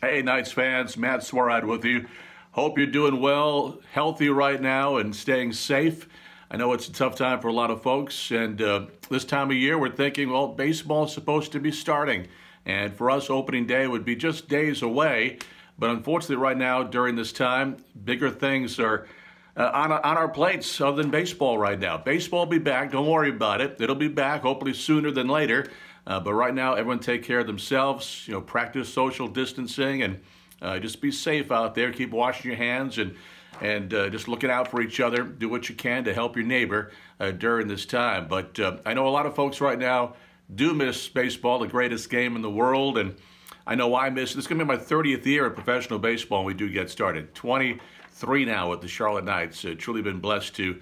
Hey, Knights fans, Matt Swarad with you. Hope you're doing well, healthy right now, and staying safe. I know it's a tough time for a lot of folks, and this time of year we're thinking, well, baseball's supposed to be starting, and for us, opening day would be just days away. But unfortunately, right now, during this time, bigger things are on our plates other than baseball right now. Baseball will be back. Don't worry about it. It'll be back, hopefully sooner than later. But right now, everyone take care of themselves, practice social distancing, and just be safe out there. Keep washing your hands and just looking out for each other. Do what you can to help your neighbor during this time. But I know a lot of folks right now do miss baseball, the greatest game in the world, and I know I miss it. This is going to be my 30th year of professional baseball, and we do get started. 23 now with the Charlotte Knights. Truly been blessed to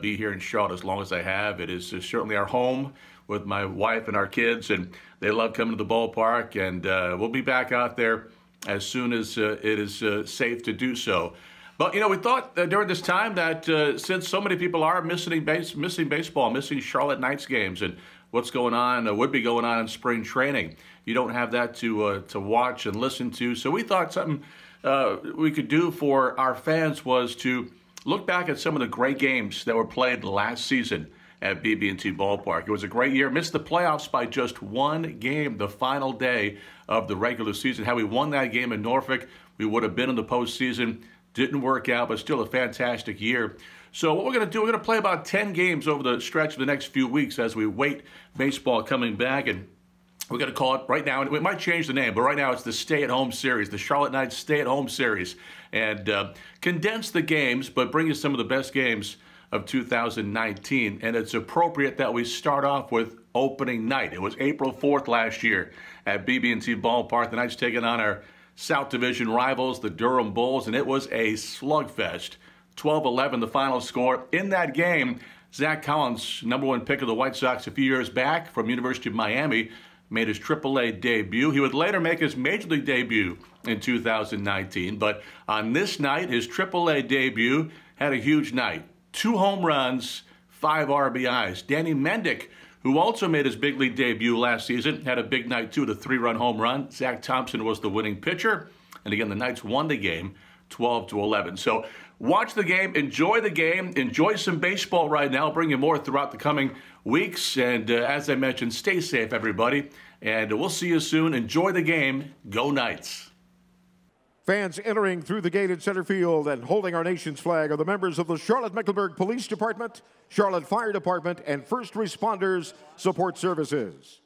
be here in Charlotte as long as I have. It is certainly our home with my wife and our kids, and they love coming to the ballpark, and we'll be back out there as soon as it is safe to do so. But, we thought during this time that since so many people are missing baseball, missing Charlotte Knights games, and what's going on, would be going on in spring training, you don't have that to watch and listen to. So we thought something we could do for our fans was to look back at some of the great games that were played last season at BB&T Ballpark. It was a great year. Missed the playoffs by just one game the final day of the regular season. Had we won that game in Norfolk, we would have been in the postseason. Didn't work out, but still a fantastic year. So what we're going to do, we're going to play about 10 games over the stretch of the next few weeks as we wait baseball coming back. And we're going to call it right now, and we might change the name, but right now it's the Stay-at-Home Series, the Charlotte Knights Stay-at-Home Series. And condense the games, but bring you some of the best games of 2019, and it's appropriate that we start off with opening night. It was April 4th last year at BB&T Ballpark. The Knights taking on our South Division rivals, the Durham Bulls, and it was a slugfest. 12-11 the final score. In that game, Zack Collins, #1 pick of the White Sox a few years back from University of Miami, made his AAA debut. He would later make his Major League debut in 2019, but on this night, his AAA debut had a huge night. 2 home runs, 5 RBIs. Danny Mendick, who also made his big league debut last season, had a big night too, the 3-run home run. Zach Thompson was the winning pitcher. And again, the Knights won the game 12-11. So watch the game, enjoy some baseball right now. I'll bring you more throughout the coming weeks. And as I mentioned, stay safe, everybody. And we'll see you soon. Enjoy the game. Go Knights. Fans entering through the gate in center field and holding our nation's flag are the members of the Charlotte-Mecklenburg Police Department, Charlotte Fire Department, and First Responders Support Services.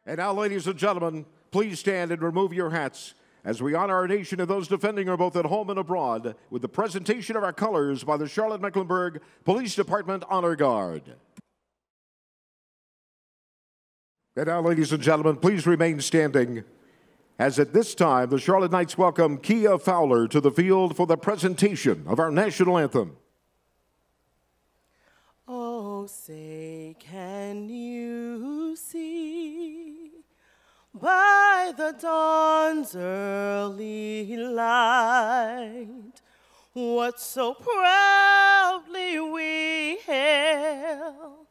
And now, ladies and gentlemen, please stand and remove your hats as we honor our nation and those defending her both at home and abroad with the presentation of our colors by the Charlotte-Mecklenburg Police Department Honor Guard. And now, ladies and gentlemen, please remain standing as at this time, the Charlotte Knights welcome Kia Fowler to the field for the presentation of our national anthem. Oh, say, can you see by the dawn's early light what so proudly we hail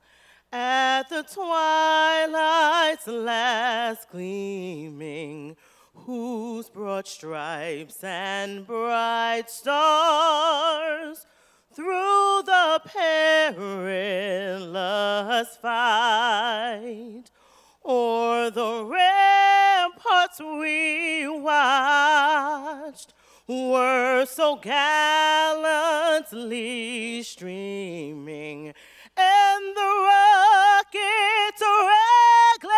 at the twilight's last gleaming, whose broad stripes and bright stars through the perilous fight o'er the ramparts we watched were so gallantly streaming, and the rockets regular,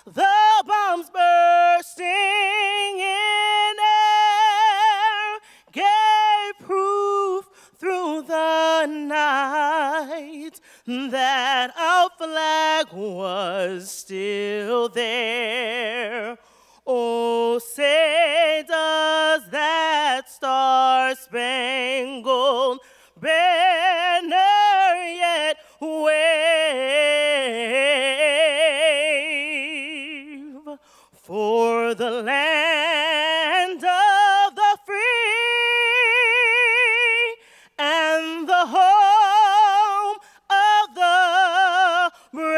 the bombs bursting in air, gave proof through the night that our flag was still there. Oh, say does that star-spangled banner yet wave for the land of the free and the home of the brave?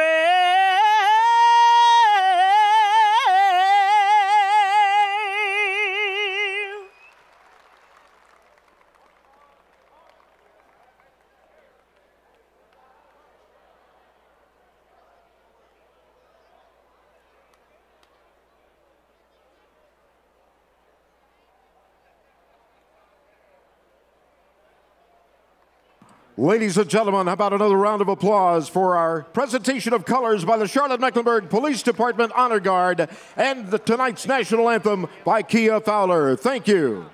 Ladies and gentlemen, how about another round of applause for our presentation of colors by the Charlotte-Mecklenburg Police Department Honor Guard and tonight's national anthem by Kia Fowler. Thank you.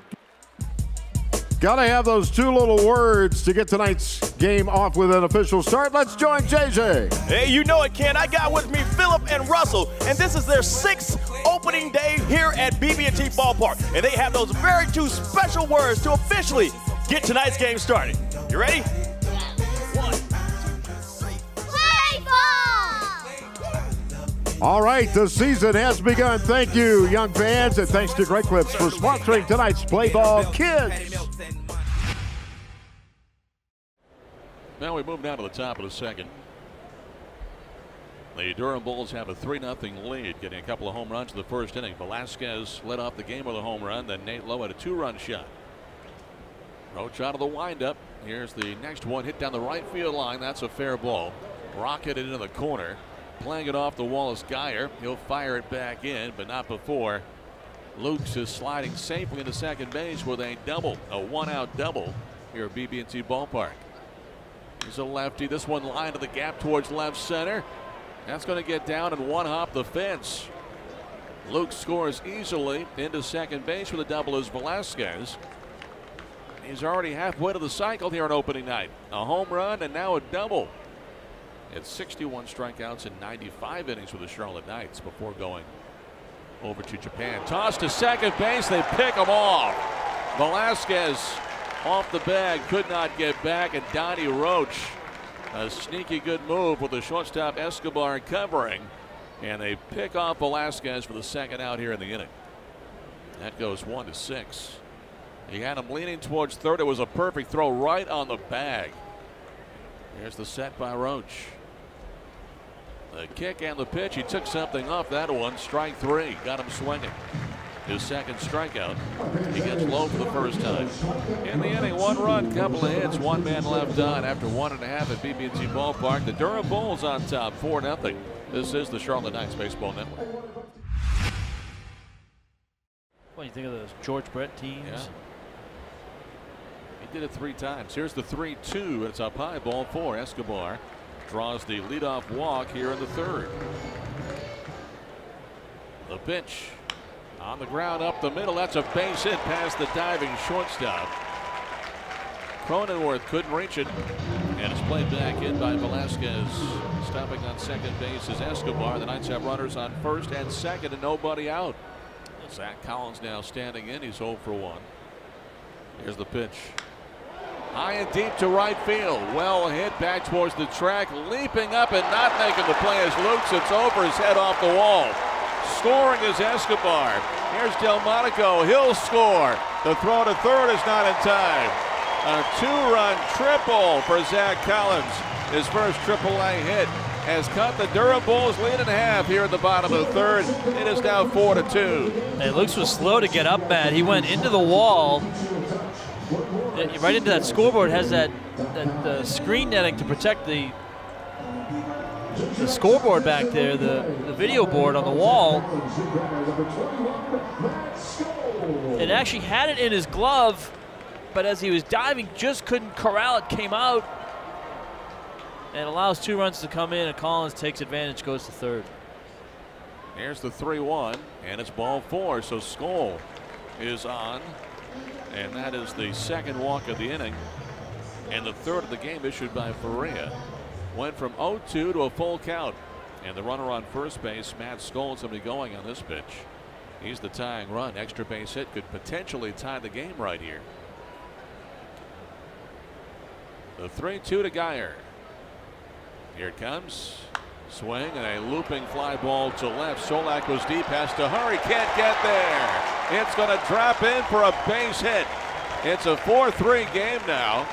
Gotta have those two little words to get tonight's game off with an official start. Let's join JJ. Hey, you know it, Ken. I got with me Philip and Russell, and this is their 6th opening day here at BB&T Ballpark. And they have those very two special words to officially get tonight's game started. You ready? All right, the season has begun. Thank you, young fans, and thanks to Great Clips for sponsoring tonight's Play Ball Kids. Now we move down to the top of the second. The Durham Bulls have a 3-0 lead, getting a couple of home runs in the first inning. Velasquez led off the game with a home run, then Nate Lowe had a 2-run shot. Roach out of the windup. Here's the next one, hit down the right field line. That's a fair ball. Rocketed into the corner. Playing it off the wall is Geyer. He'll fire it back in, but not before Lukes is sliding safely into second base with a double, a one-out double here at BB&T Ballpark. He's a lefty. This one lined to the gap towards left center. That's going to get down and one-hop the fence. Luke scores easily into second base with a double as Velasquez. He's already halfway to the cycle here on opening night. A home run and now a double. It's 61 strikeouts in 95 innings for the Charlotte Knights before going over to Japan. Toss to second base. They pick him off. Velasquez off the bag, could not get back, and Donnie Roach, a sneaky good move with the shortstop Escobar covering, and they pick off Velasquez for the second out here in the inning. That goes 1-6. He had him leaning towards third. It was a perfect throw right on the bag. Here's the set by Roach. The kick and the pitch. He took something off that one. Strike three. Got him swinging. His second strikeout. He gets low for the first time. In the inning, 1 run, couple of hits, 1 man left on after 1.5 at BB&T Ballpark. The Durham Bulls on top, 4-0. This is the Charlotte Knights Baseball Network. What do you think of those George Brett teams? Yeah. He did it 3 times. Here's the 3-2. It's up high, ball 4. Escobar draws the leadoff walk here in the third. The pitch on the ground up the middle. That's a base hit past the diving shortstop. Cronenworth couldn't reach it, and it's played back in by Velasquez. Stopping on second base is Escobar. The Knights have runners on first and second and nobody out. Zack Collins now standing in. He's 0 for 1. Here's the pitch. High and deep to right field. Well hit back towards the track. Leaping up and not making the play is Lukes. It's over his head off the wall. Scoring is Escobar. Here's Delmonico. He'll score. The throw to third is not in time. A 2-run triple for Zack Collins. His first AAA hit has cut the Durham Bulls lead in half here at the bottom of the third. It is now 4-2. Hey, Lukes was slow to get up, Matt. He went into the wall. Right into that scoreboard. Has that screen netting to protect the scoreboard back there, the video board on the wall. It actually had it in his glove, but as he was diving, just couldn't corral it, came out, and allows 2 runs to come in, and Collins takes advantage, goes to third. Here's the 3-1, and it's ball 4, so Skoll is on, and that is the second walk of the inning, and the third of the game issued by Faria. Went from 0-2 to a full count, and the runner on first base, Matt Skoll's going to be going on this pitch. He's the tying run. Extra base hit could potentially tie the game right here. The 3-2 to Geyer. Here it comes. Swing and a looping fly ball to left. Solak was deep, has to hurry, can't get there. It's going to drop in for a base hit. It's a 4-3 game now.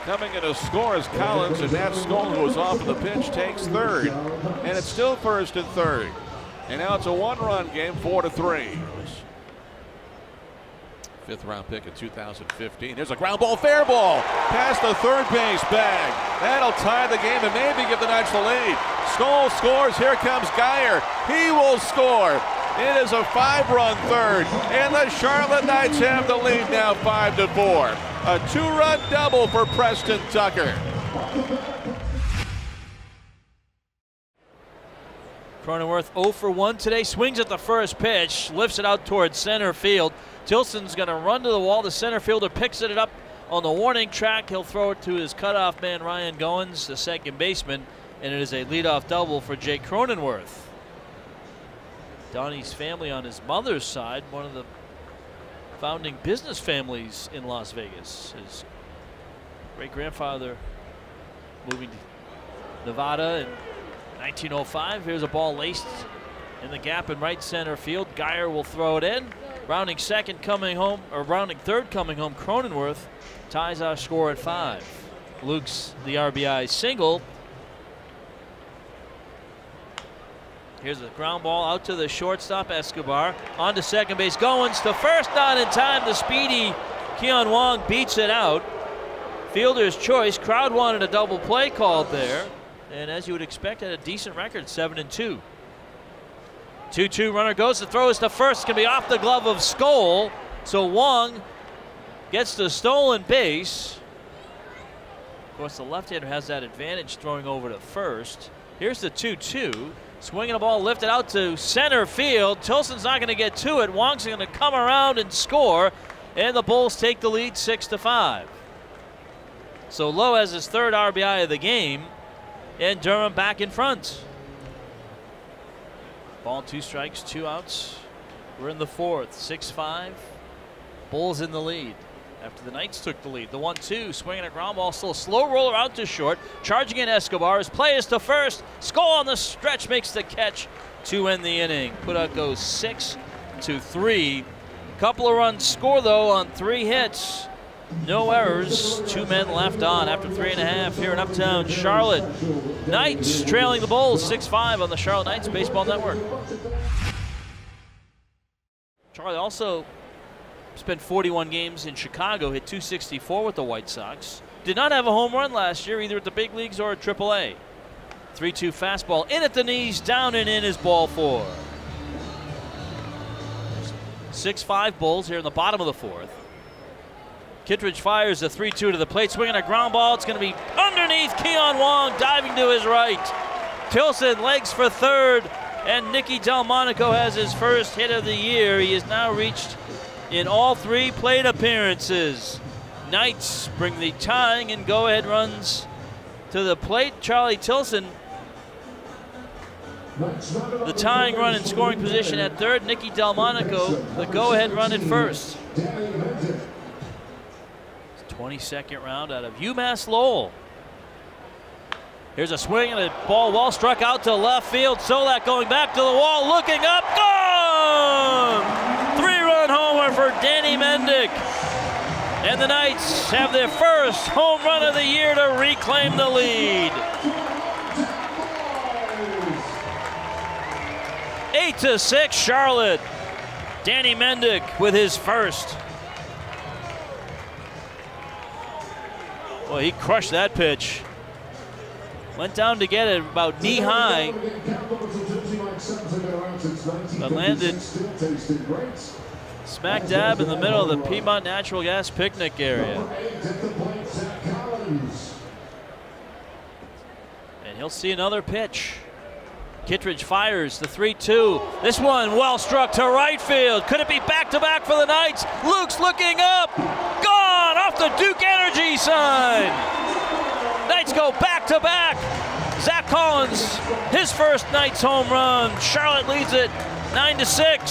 Coming in to score is Collins, and Matt Skoll, who was off of the pitch, takes third. And it's still first and third. And now it's a 1-run game, 4-3. 5th round pick in 2015. There's a ground ball, fair ball, past the third base bag. That'll tie the game and maybe give the Knights the lead. Skoll scores. Here comes Geyer. He will score. It is a 5-run third, and the Charlotte Knights have the lead now, 5-4. A 2-run double for Preston Tucker. Cronenworth 0 for 1 today. Swings at the first pitch, lifts it out towards center field. Tilson's going to run to the wall. The center fielder picks it up on the warning track. He'll throw it to his cutoff man, Ryan Goins, the second baseman, and it is a leadoff double for Jake Cronenworth. Donnie's family on his mother's side, one of the founding business families in Las Vegas. His great-grandfather moving to Nevada in 1905. Here's a ball laced in the gap in right center field. Geyer will throw it in. Rounding second coming home, or rounding third coming home, Cronenworth ties our score at 5. Luke's the RBI single. Here's a ground ball out to the shortstop, Escobar. On to second base, Goins to first, not in time. The speedy Keon Wong beats it out. Fielder's choice. Crowd wanted a double play called there. And as you would expect, had a decent record, 7-2. 2-2 runner goes to throws to first. It's going to be off the glove of Skoll. So Wong gets the stolen base. Of course, the left-hander has that advantage throwing over to first. Here's the 2-2. Swinging a ball lifted out to center field. Tilson's not going to get to it. Wong's going to come around and score. And the Bulls take the lead 6-5. So Lowe has his third RBI of the game. And Durham back in front. Ball, 2 strikes, 2 outs. We're in the 4th, 6-5. Bulls in the lead after the Knights took the lead. The 1-2, swinging a ground ball, still a slow roller out to short. Charging in Escobar. His play is to first. Skoll on the stretch makes the catch to end the inning. Putout goes 6-3. Couple of runs score though on 3 hits. No errors, 2 men left on after 3.5 here in Uptown Charlotte. Knights trailing the Bulls 6-5 on the Charlotte Knights Baseball Network. Charlie also spent 41 games in Chicago, hit .264 with the White Sox. Did not have a home run last year, either at the big leagues or at AAA. 3-2 fastball in at the knees, down and in is ball 4. 6-5 Bulls here in the bottom of the 4th. Kittredge fires a 3-2 to the plate, swinging a ground ball. It's going to be underneath. Keon Wong diving to his right. Tilson legs for third, and Nicky Delmonico has his first hit of the year. He has now reached in all 3 plate appearances. Knights bring the tying and go-ahead runs to the plate. Charlie Tilson, the tying run in scoring position at third. Nicky Delmonico, the go-ahead run at first. 22nd round out of UMass Lowell. Here's a swing and a ball well struck out to left field. Solak going back to the wall, looking up, gone! 3-run homer for Danny Mendick. And the Knights have their first home run of the year to reclaim the lead. 8-6 Charlotte. Danny Mendick with his first. Well, he crushed that pitch. Went down to get it about knee-high, but landed smack dab in the middle of the Piedmont Natural Gas picnic area. And he'll see another pitch. Kittredge fires the 3-2. This one well struck to right field. Could it be back-to-back for the Knights? Luke's looking up. Gone off the Duke Energy sign. Knights go back-to-back. Zack Collins, his first Knights home run. Charlotte leads it 9-6.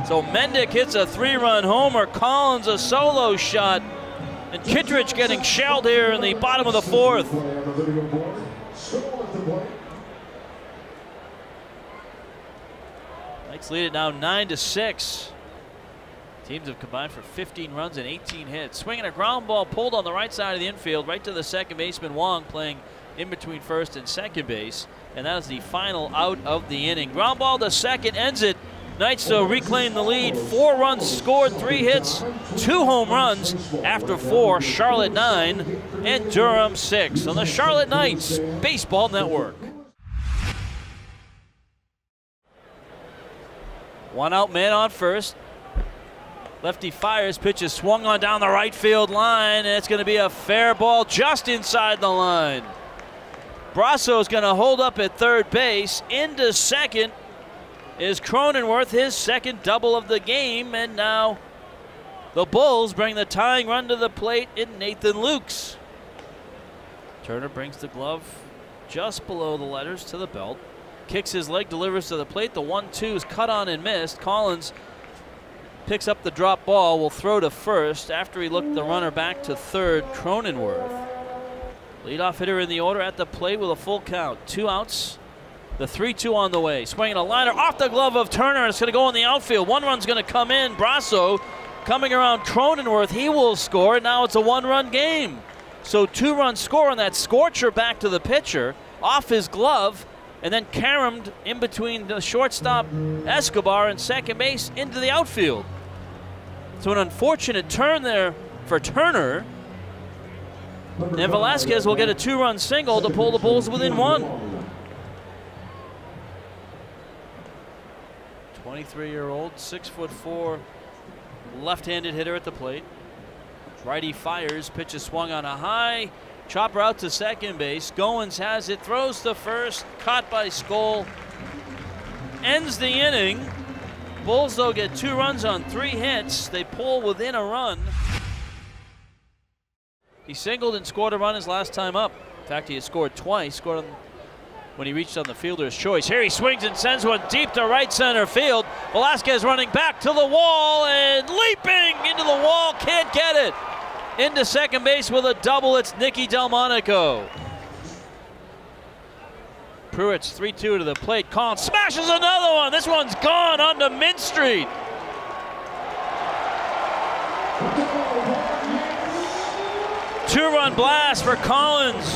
So Mendick hits a 3-run homer, Collins a solo shot, and Kittredge getting shelled here in the bottom of the 4th. Knights lead it now 9-6. Teams have combined for 15 runs and 18 hits. Swinging a ground ball pulled on the right side of the infield, right to the second baseman Wong, playing in between first and second base. And that is the final out of the inning. Ground ball to second ends it. Knights reclaim the lead. 4 runs scored, 3 hits, 2 home runs after 4. Charlotte 9 and Durham 6 on the Charlotte Knights Baseball Network. One out, man on first. Lefty fires, pitch is swung on down the right field line, and it's going to be a fair ball just inside the line. Brasso's going to hold up at third base. Into second is Cronenworth, his second double of the game, and now the Bulls bring the tying run to the plate in Nathan Lukes. Turner brings the glove just below the letters to the belt. Kicks his leg, delivers to the plate. The 1-2 is cut on and missed. Collins picks up the drop ball, will throw to first after he looked the runner back to third, Cronenworth. Leadoff hitter in the order at the plate with a full count. 2 outs. The 3-2 on the way. Swinging a liner off the glove of Turner, and it's going to go in the outfield. One run's going to come in. Brasso coming around Cronenworth. He will score, and now it's a 1-run game. So 2-run score on that scorcher back to the pitcher, off his glove, and then caromed in between the shortstop Escobar and second base into the outfield. So an unfortunate turn there for Turner. And Velasquez will get a 2-run single to pull the Bulls within 1. 23-year-old, 6'4", left-handed hitter at the plate. Righty fires, pitch is swung on a high. Chopper out to second base. Goins has it, throws to first, caught by Skoll. Ends the inning. Bulls, though, get 2 runs on 3 hits. They pull within a run. He singled and scored a run his last time up. In fact, he has scored twice. Scored when he reached on the fielder's choice. Here he swings and sends one deep to right center field. Velasquez running back to the wall and leaping into the wall. Can't get it. Into second base with a double, it's Nicky Delmonico. Pruitt's 3-2 to the plate. Collins smashes another one. This one's gone onto Mint Street. Two-run blast for Collins.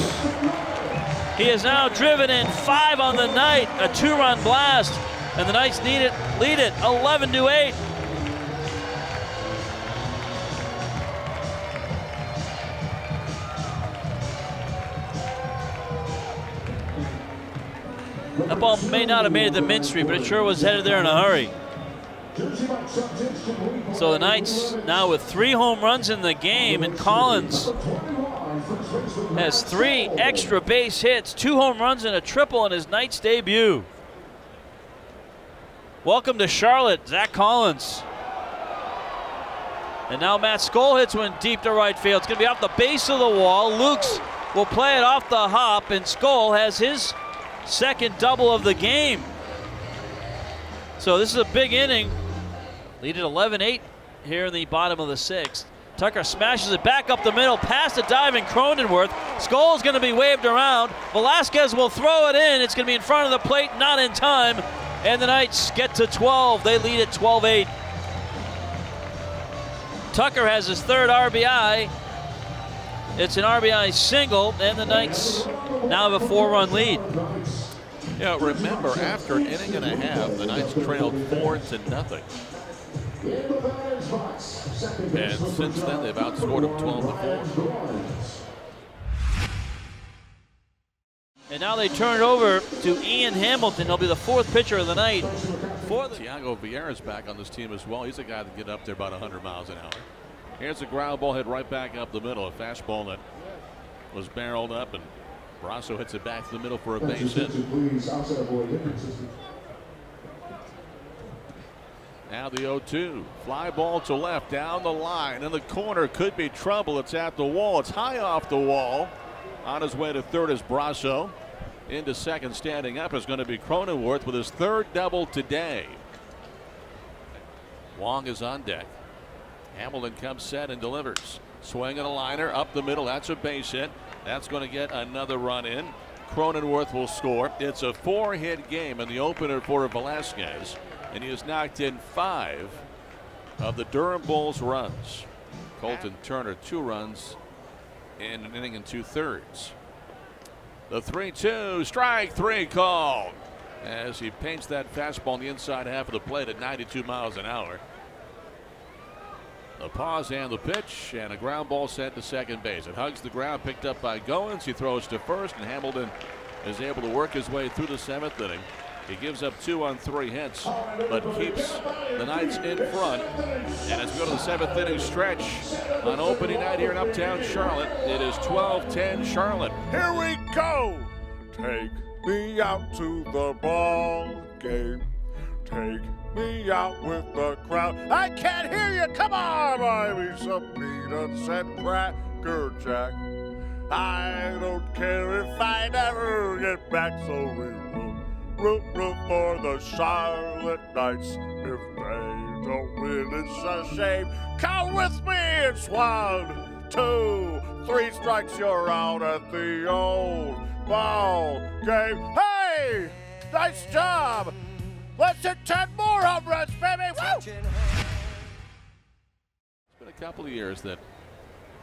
He has now driven in 5 on the night. A 2-run blast, and the Knights lead it 11-8. That ball may not have made it to Mint Street, but it sure was headed there in a hurry. So the Knights now with 3 home runs in the game, and Collins has 3 extra base hits, 2 home runs and a triple in his Knights debut. Welcome to Charlotte, Zack Collins. And now Matt Skoll hits one deep to right field. It's going to be off the base of the wall. Lukes will play it off the hop, and Skoll has his second double of the game. So this is a big inning. Lead at 11-8 here in the bottom of the 6th. Tucker smashes it back up the middle, past the diving Cronenworth. Skoll is going to be waved around. Velasquez will throw it in. It's going to be in front of the plate, not in time. And the Knights get to 12. They lead at 12-8. Tucker has his 3rd RBI. It's an RBI single, and the Knights now have a 4-run lead. Yeah, remember, after an inning and a half, the Knights trailed 4-0. And since then, they've outscored them 12-4. And now they turn it over to Ian Hamilton. He'll be the 4th pitcher of the night. Thiago Vieira's back on this team as well. He's a guy that can get up there about 100 miles an hour. Here's a ground ball hit right back up the middle. A fastball that was barreled up, and Brasso hits it back to the middle for a base hit. Now the 0-2. Fly ball to left, down the line. In the corner, could be trouble. It's at the wall. It's high off the wall. On his way to third is Brasso. Into second, standing up, is going to be Cronenworth with his 3rd double today. Wong is on deck. Hamilton comes set and delivers. Swinging a liner up the middle. That's a base hit. That's going to get another run in. Cronenworth will score. It's a 4-hit game in the opener for Velasquez, and he has knocked in 5 of the Durham Bulls runs. Colton Turner 2 runs in an inning and 2/3. The 3-2, strike 3 called as he paints that fastball on the inside half of the plate at 92 miles an hour. The pause and the pitch, and a ground ball sent to second base. It hugs the ground, picked up by Goins. He throws to first, and Hamilton is able to work his way through the 7th inning He gives up 2 on 3 hits, but keeps the Knights in front. And as we go to the 7th inning stretch on opening night here in Uptown Charlotte, it is 12-10 Charlotte. Here we go. Take me out to the ball game. Take me out with the crowd. I can't hear you. Come on, buy me some peanuts and Cracker Jack. I don't care if I never get back, so we will root for the Charlotte Knights. If they don't win, it's a shame. Count with me. It's 1, 2, 3 strikes. You're out at the old ball game. Hey, nice job. Let's hit 10 more home runs, baby. Woo! It's been a couple of years that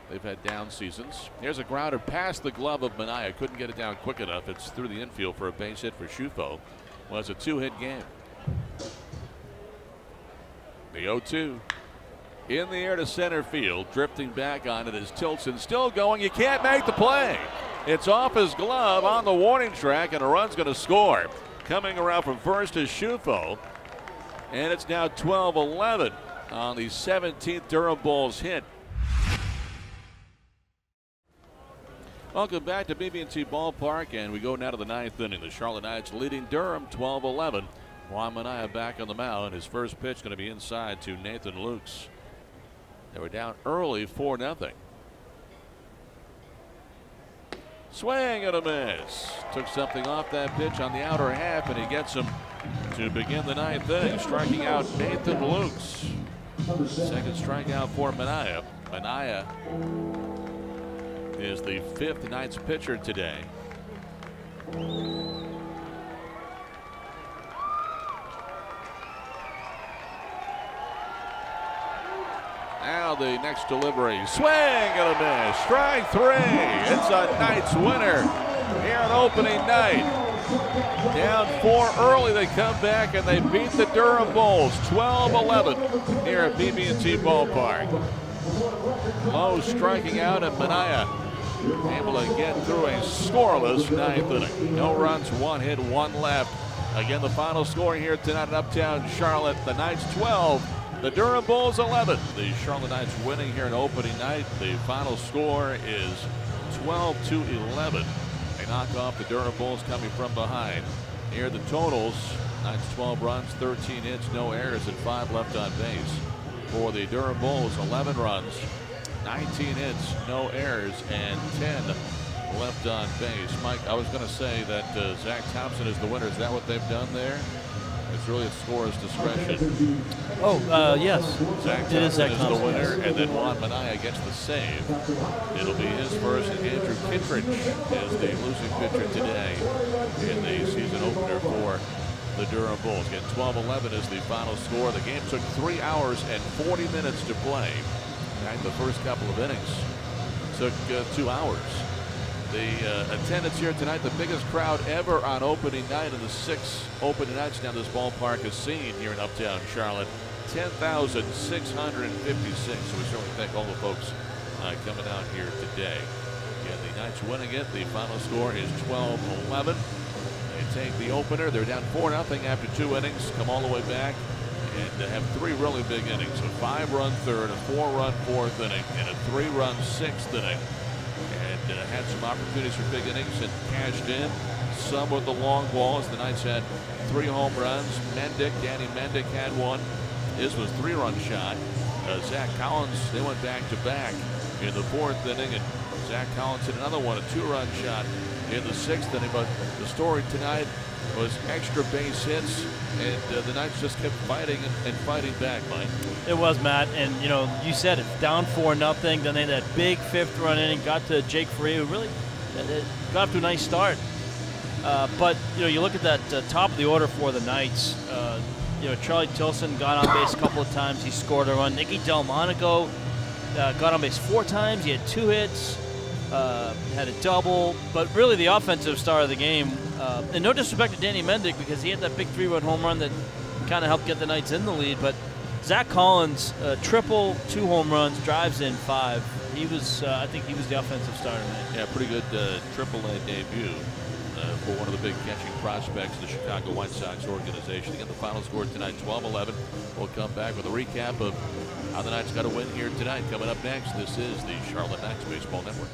they've had down seasons. Here's a grounder past the glove of Minaya. Couldn't get it down quick enough. It's through the infield for a base hit for Shufo. Was a 2-hit game. The 0-2. In the air to center field. Drifting back on it is Tilson. Still going. You can't make the play. It's off his glove on the warning track, and a run's going to score. Coming around from first is Shufo. And it's now 12-11 on the 17th Durham Bulls hit. Welcome back to BB&T Ballpark, and we go now to the 9th inning. The Charlotte Knights leading Durham 12-11. Juan Minaya back on the mound. His first pitch going to be inside to Nathan Lukes. They were down early 4-0. Swing and a miss. Took something off that pitch on the outer half, and he gets him to begin the 9th inning, striking out Nathan Lukes. Second strikeout for Minaya. Minaya is the 5th Knights pitcher today. Now the next delivery. Swing and a miss. Strike 3. It's a Knights winner here on opening night. Down 4 early. They come back and they beat the Durham Bulls 12-11 here at BB&T Ballpark. Lowe striking out, and Minaya able to get through a scoreless 9th inning. No runs, 1 hit, 1 left. Again, the final score here tonight in Uptown Charlotte. The Knights 12. The Durham Bulls 11. The Charlotte Knights winning here in opening night. The final score is 12-11. They knock off the Durham Bulls coming from behind. Here the totals. Knights 12 runs, 13 hits, no errors, and 5 left on base. For the Durham Bulls, 11 runs, 19 hits, no errors, and 10 left on base. Mike, I was going to say that Zack Thompson is the winner. Is that what they've done there? It's really a scorer's discretion. Oh, yes. Zack Thompson is the winner, and then Juan Minaya gets the save. It'll be his first, and Andrew Kittredge is the losing pitcher today in the season opener for the Durham Bulls. Again, 12-11 is the final score. The game took 3 hours and 40 minutes to play. And the first couple of innings took 2 hours. The attendance here tonight, the biggest crowd ever on opening night of the 6 opening nights down this ballpark is seen here in Uptown Charlotte. 10,656. So we certainly thank all the folks coming out here today. Again, the Knights winning it. The final score is 12-11. They take the opener. They're down 4-0 after 2 innings. Come all the way back and have 3 really big innings. A 5-run third, a 4-run 4th inning, and a 3-run 6th inning. And had some opportunities for big innings and cashed in. Some with the long balls. The Knights had 3 home runs. Danny Mendick had one. His was 3-run shot. Zack Collins, they went back-to-back in the 4th inning, and Zack Collins hit another one, a 2-run shot in the 6th inning. But the story tonight was extra base hits, and the Knights just kept fighting and fighting back, Mike. It was, Matt, and you know, you said it, down 4-0. Then they had that big 5th run inning, got to Jake Faria, who really got off to a nice start. But you know, you look at that top of the order for the Knights. You know, Charlie Tilson got on base a couple of times. He scored a run. Nicky Delmonico got on base 4 times. He had 2 hits, had a double. But really, the offensive star of the game. And no disrespect to Danny Mendick, because he had that big 3-run home run that kind of helped get the Knights in the lead. But Zack Collins, triple, 2 home runs, drives in 5. He was, I think, he was the offensive star tonight. Yeah, pretty good AAA debut. for one of the big catching prospects of the Chicago White Sox organization. Again, the final score tonight, 12-11. We'll come back with a recap of how the Knights got a win here tonight. Coming up next, this is the Charlotte Knights Baseball Network.